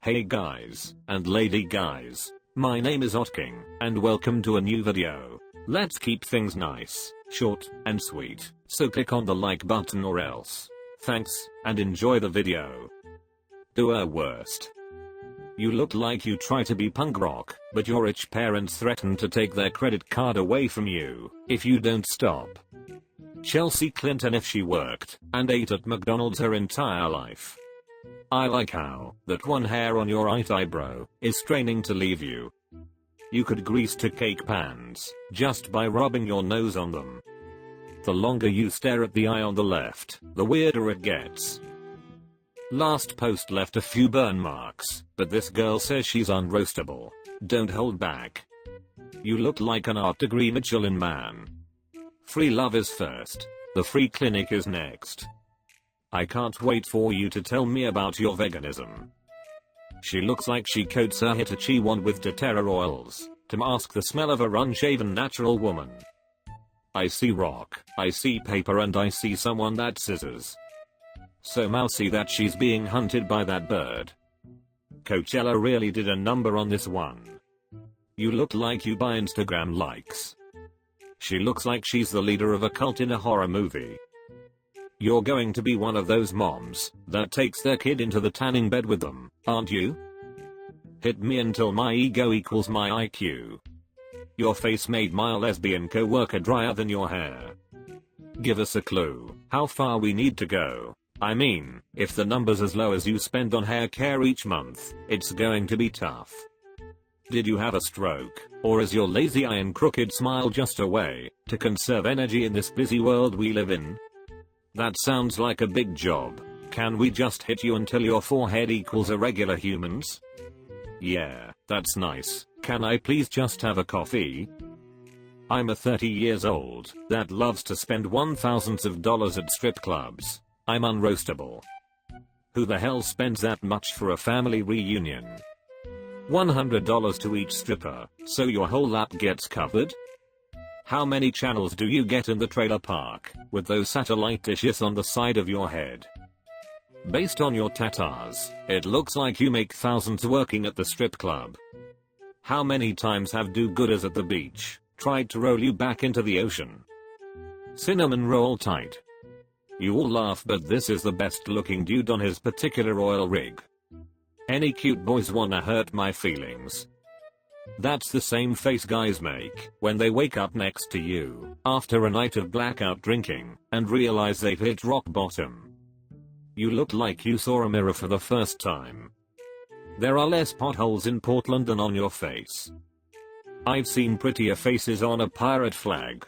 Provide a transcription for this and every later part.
Hey guys, and lady guys, my name is Otkin, and welcome to a new video. Let's keep things nice, short, and sweet, so click on the like button or else. Thanks, and enjoy the video. Do our worst. You look like you try to be punk rock, but your rich parents threaten to take their credit card away from you if you don't stop. Chelsea Clinton if she worked and ate at McDonald's her entire life. I like how that one hair on your right eyebrow is straining to leave you. You could grease two cake pans just by rubbing your nose on them. The longer you stare at the eye on the left, the weirder it gets. Last post left a few burn marks, but this girl says she's unroastable. Don't hold back. You look like an art degree Michelin man. Free love is first. The free clinic is next. I can't wait for you to tell me about your veganism. She looks like she coats her Hitachi wand with doTERRA oils to mask the smell of a unshaven natural woman. I see rock, I see paper, and I see someone that scissors. So mousy that she's being hunted by that bird. Coachella really did a number on this one. You look like you buy Instagram likes. She looks like she's the leader of a cult in a horror movie. You're going to be one of those moms that takes their kid into the tanning bed with them, aren't you? Hit me until my ego equals my IQ. Your face made my lesbian co-worker drier than your hair. Give us a clue how far we need to go. I mean, if the number's as low as you spend on hair care each month, it's going to be tough. Did you have a stroke, or is your lazy eye and crooked smile just a way to conserve energy in this busy world we live in? That sounds like a big job. Can we just hit you until your forehead equals a regular human's? Yeah, that's nice. Can I please just have a coffee? I'm a 30 years old that loves to spend $1,000s of dollars at strip clubs. I'm unroastable. Who the hell spends that much for a family reunion? $100 to each stripper, so your whole lap gets covered? How many channels do you get in the trailer park with those satellite dishes on the side of your head? Based on your tattoos, it looks like you make thousands working at the strip club. How many times have do-gooders at the beach tried to roll you back into the ocean? Cinnamon roll tight. You all laugh, but this is the best looking dude on his particular oil rig. Any cute boys wanna hurt my feelings? That's the same face guys make when they wake up next to you after a night of blackout drinking and realize they've hit rock bottom. You look like you saw a mirror for the first time. There are less potholes in Portland than on your face. I've seen prettier faces on a pirate flag.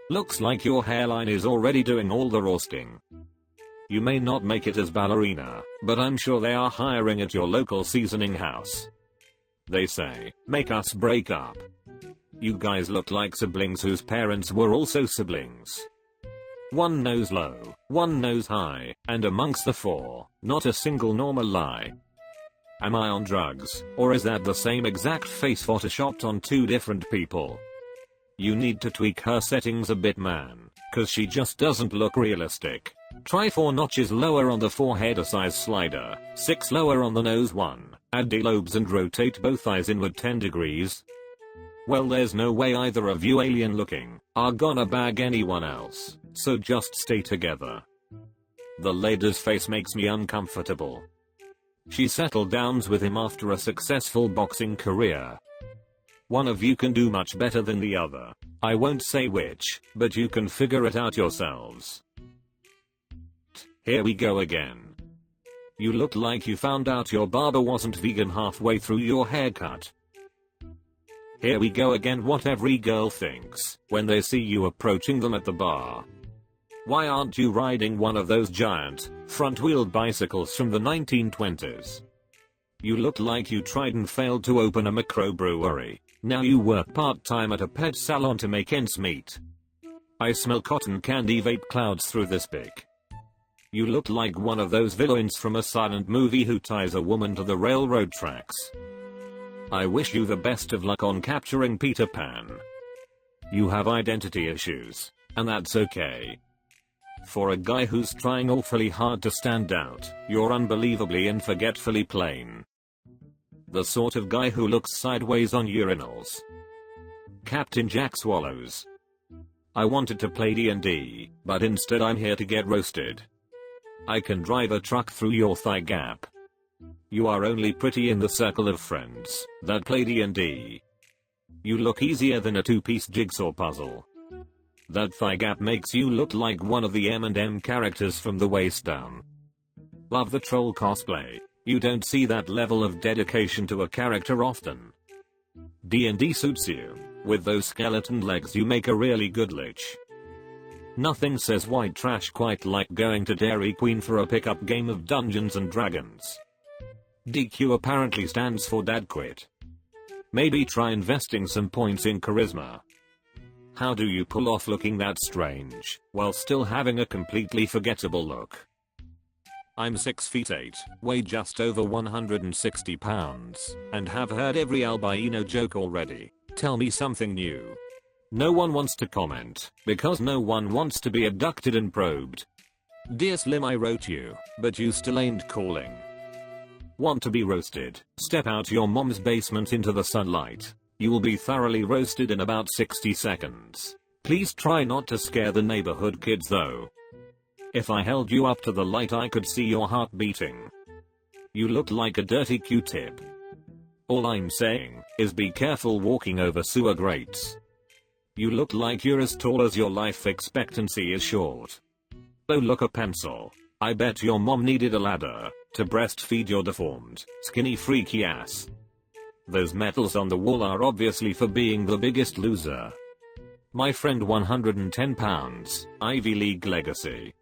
Looks like your hairline is already doing all the roasting. You may not make it as ballerina, but I'm sure they are hiring at your local seasoning house. They say, make us break up. You guys look like siblings whose parents were also siblings. One nose low, one nose high, and amongst the four, not a single normal lie. Am I on drugs, or is that the same exact face photoshopped on two different people? You need to tweak her settings a bit, man, cause she just doesn't look realistic. Try 4 notches lower on the forehead, a size slider, 6 lower on the nose, 1, add D-lobes and rotate both eyes inward 10 degrees. Well, there's no way either of you alien looking are gonna bag anyone else, so just stay together. The lady's face makes me uncomfortable. She settled down with him after a successful boxing career. One of you can do much better than the other. I won't say which, but you can figure it out yourselves. Here we go again. You look like you found out your barber wasn't vegan halfway through your haircut. Here we go again, what every girl thinks when they see you approaching them at the bar. Why aren't you riding one of those giant, front-wheeled bicycles from the 1920s? You look like you tried and failed to open a microbrewery. Now you work part-time at a pet salon to make ends meet. I smell cotton candy vape clouds through this pic. You look like one of those villains from a silent movie who ties a woman to the railroad tracks. I wish you the best of luck on capturing Peter Pan. You have identity issues, and that's okay. For a guy who's trying awfully hard to stand out, you're unbelievably and forgetfully plain. The sort of guy who looks sideways on urinals. Captain Jack Swallows. I wanted to play D&D, but instead I'm here to get roasted. I can drive a truck through your thigh gap. You are only pretty in the circle of friends that play D&D. You look easier than a two-piece jigsaw puzzle. That thigh gap makes you look like one of the M&M characters from the waist down. Love the troll cosplay. You don't see that level of dedication to a character often. D&D suits you. With those skeleton legs you make a really good lich. Nothing says white trash quite like going to Dairy Queen for a pickup game of Dungeons and Dragons. DQ apparently stands for Dad Quit. Maybe try investing some points in charisma. How do you pull off looking that strange while still having a completely forgettable look? I'm 6 feet 8, weigh just over 160 pounds, and have heard every albino joke already. Tell me something new. No one wants to comment, because no one wants to be abducted and probed. Dear Slim, I wrote you, but you still ain't calling. Want to be roasted? Step out your mom's basement into the sunlight. You will be thoroughly roasted in about 60 seconds. Please try not to scare the neighborhood kids though. If I held you up to the light I could see your heart beating. You look like a dirty Q-tip. All I'm saying is be careful walking over sewer grates. You look like you're as tall as your life expectancy is short. Oh look, a pencil. I bet your mom needed a ladder to breastfeed your deformed, skinny freaky ass. Those medals on the wall are obviously for being the biggest loser. My friend 110 pounds, Ivy League legacy.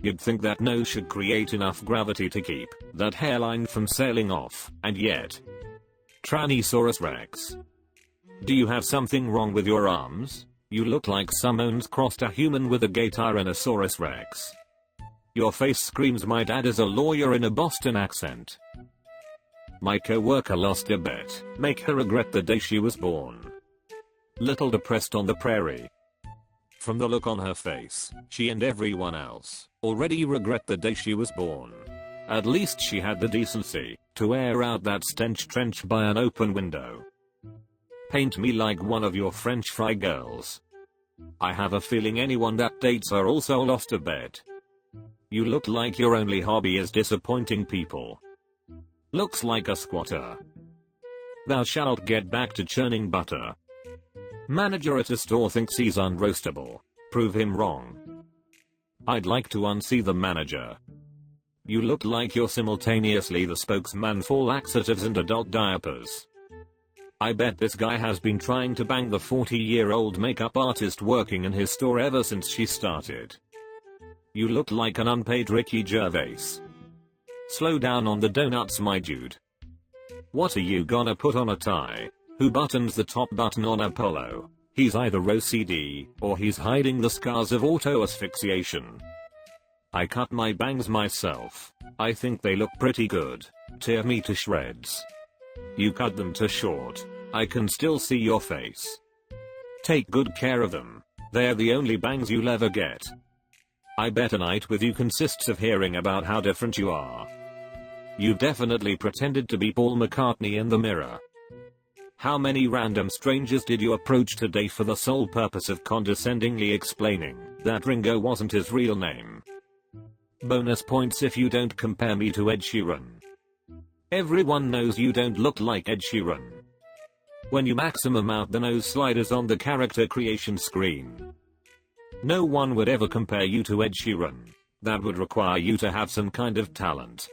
You'd think that nose should create enough gravity to keep that hairline from sailing off, and yet. Tyrannosaurus Rex. Do you have something wrong with your arms? You look like someone's crossed a human with a gay Tyrannosaurus Rex. Your face screams my dad is a lawyer in a Boston accent. My coworker lost a bet, make her regret the day she was born. Little depressed on the prairie. From the look on her face, she and everyone else already regret the day she was born. At least she had the decency to air out that stench trench by an open window. Paint me like one of your French fry girls. I have a feeling anyone that dates her also lost a bet. You look like your only hobby is disappointing people. Looks like a squatter. Thou shalt get back to churning butter. Manager at a store thinks he's unroastable. Prove him wrong. I'd like to unsee the manager. You look like you're simultaneously the spokesman for laxatives and adult diapers. I bet this guy has been trying to bang the 40-year-old makeup artist working in his store ever since she started. You look like an unpaid Ricky Gervais. Slow down on the donuts, my dude. What are you gonna put on a tie? Who buttons the top button on a polo? He's either OCD or he's hiding the scars of auto asphyxiation. I cut my bangs myself. I think they look pretty good. Tear me to shreds. You cut them too short. I can still see your face. Take good care of them. They're the only bangs you'll ever get. I bet a night with you consists of hearing about how different you are. You definitely pretended to be Paul McCartney in the mirror. How many random strangers did you approach today for the sole purpose of condescendingly explaining that Ringo wasn't his real name? Bonus points if you don't compare me to Ed Sheeran. Everyone knows you don't look like Ed Sheeran. When you maximum out the nose sliders on the character creation screen. No one would ever compare you to Ed Sheeran. That would require you to have some kind of talent.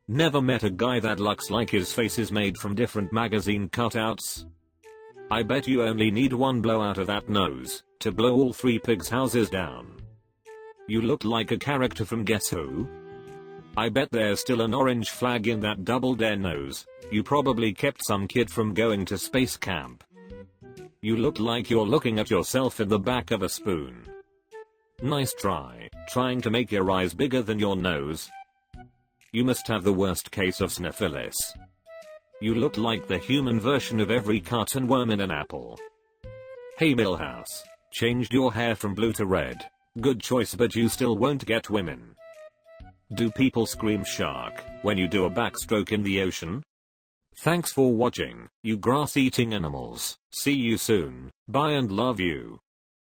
Never met a guy that looks like his face is made from different magazine cutouts. I bet you only need one blowout of that nose to blow all 3 pigs' houses down. You look like a character from Guess Who? I bet there's still an orange flag in that double dare nose. You probably kept some kid from going to space camp. You look like you're looking at yourself in the back of a spoon. Nice try, trying to make your eyes bigger than your nose. You must have the worst case of sniffles. You look like the human version of every cut and worm in an apple. Hey Milhouse, changed your hair from blue to red. Good choice, but you still won't get women. Do people scream shark when you do a backstroke in the ocean? Thanks for watching, you grass-eating animals. See you soon. Bye and love you.